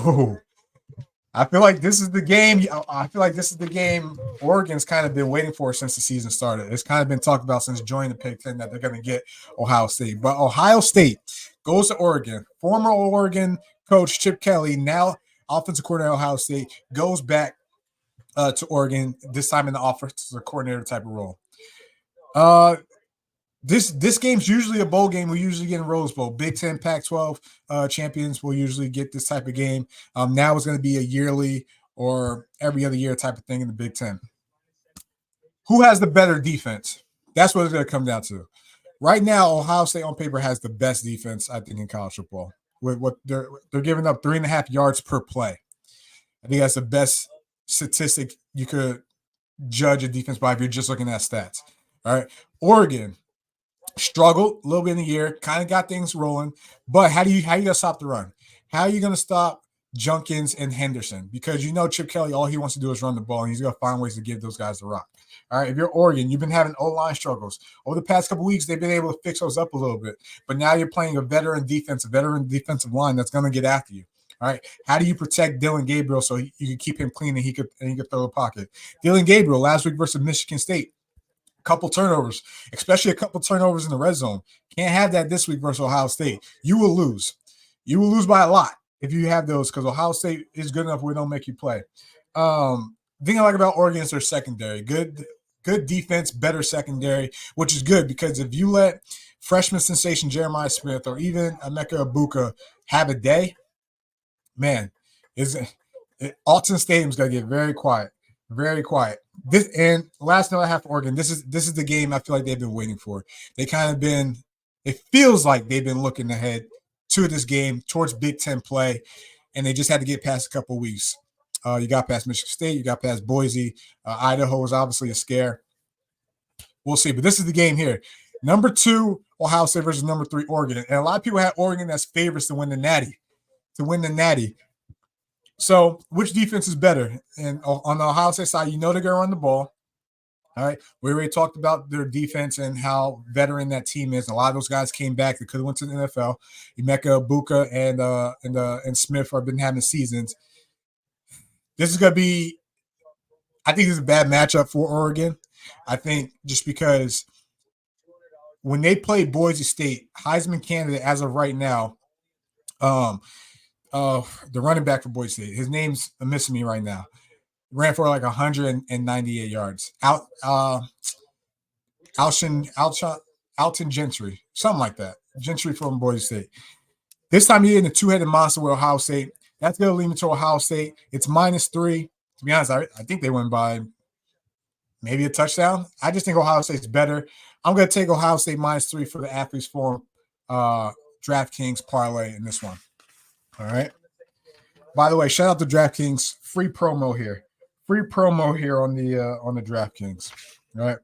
Oh, I feel like this is the game. I feel like this is the game Oregon's kind of been waiting for since the season started. It's kind of been talked about since joining the Big Ten that they're going to get Ohio State. But Ohio State goes to Oregon. Former Oregon coach Chip Kelly, now offensive coordinator at Ohio State, goes back to Oregon, this time in the offensive coordinator type of role. This game's usually a bowl game. We usually get in Rose Bowl. Big Ten, Pac-12 champions will usually get this type of game. Now it's going to be a yearly or every other year type of thing in the Big Ten. Who has the better defense? That's what it's going to come down to. Right now, Ohio State on paper has the best defense, I think, in college football. With what they're giving up 3.5 yards per play. I think that's the best statistic you could judge a defense by if you're just looking at stats. All right, Oregon struggled a little bit in the year, kind of got things rolling, but how you gonna stop the run? How are you gonna stop Junkins and Henderson? Because you know Chip Kelly, all he wants to do is run the ball, and he's gonna find ways to give those guys the rock. All right, if you're Oregon, you've been having O-line struggles over the past couple weeks. They've been able to fix those up a little bit, but now you're playing a veteran defensive line that's gonna get after you. All right, how do you protect Dillon Gabriel so you can keep him clean and he could throw the pocket? Dillon Gabriel last week versus Michigan State. Couple turnovers, especially a couple turnovers in the red zone. Can't have that this week versus Ohio State. You will lose. You will lose by a lot if you have those because Ohio State is good enough where they don't make you play. Thing I like about Oregon is their secondary. Good defense, better secondary, which is good because if you let freshman sensation Jeremiah Smith or even Emeka Egbuka have a day, man, Alton Stadium's going to get very quiet. Very quiet. This and last note I have for Oregon. This is the game I feel like they've been waiting for. They kind of been. It feels like they've been looking ahead to this game towards Big Ten play, and they just had to get past a couple weeks. You got past Michigan State. You got past Boise. Idaho is obviously a scare. We'll see, but this is the game here. Number 2 Ohio State versus number 3 Oregon, and a lot of people had Oregon as favorites to win the Natty. So, which defense is better? And on the Ohio State side, you know they're going to run the ball. All right. We already talked about their defense and how veteran that team is. And a lot of those guys came back. They could have went to the NFL. Emeka Egbuka and Smith have been having seasons. This is going to be – I think this is a bad matchup for Oregon. I think just because when they played Boise State, Heisman candidate as of right now, the running back for Boise State. His name's missing me right now. Ran for like 198 yards. Alton Gentry, something like that. Gentry from Boise State. This time you're in a two-headed monster with Ohio State. That's going to lead me to Ohio State. It's -3. To be honest, I think they win by maybe a touchdown. I just think Ohio State's better. I'm going to take Ohio State -3 for the Athletes Forum DraftKings parlay in this one. All right. By the way, shout out to DraftKings. Free promo here on the DraftKings. All right.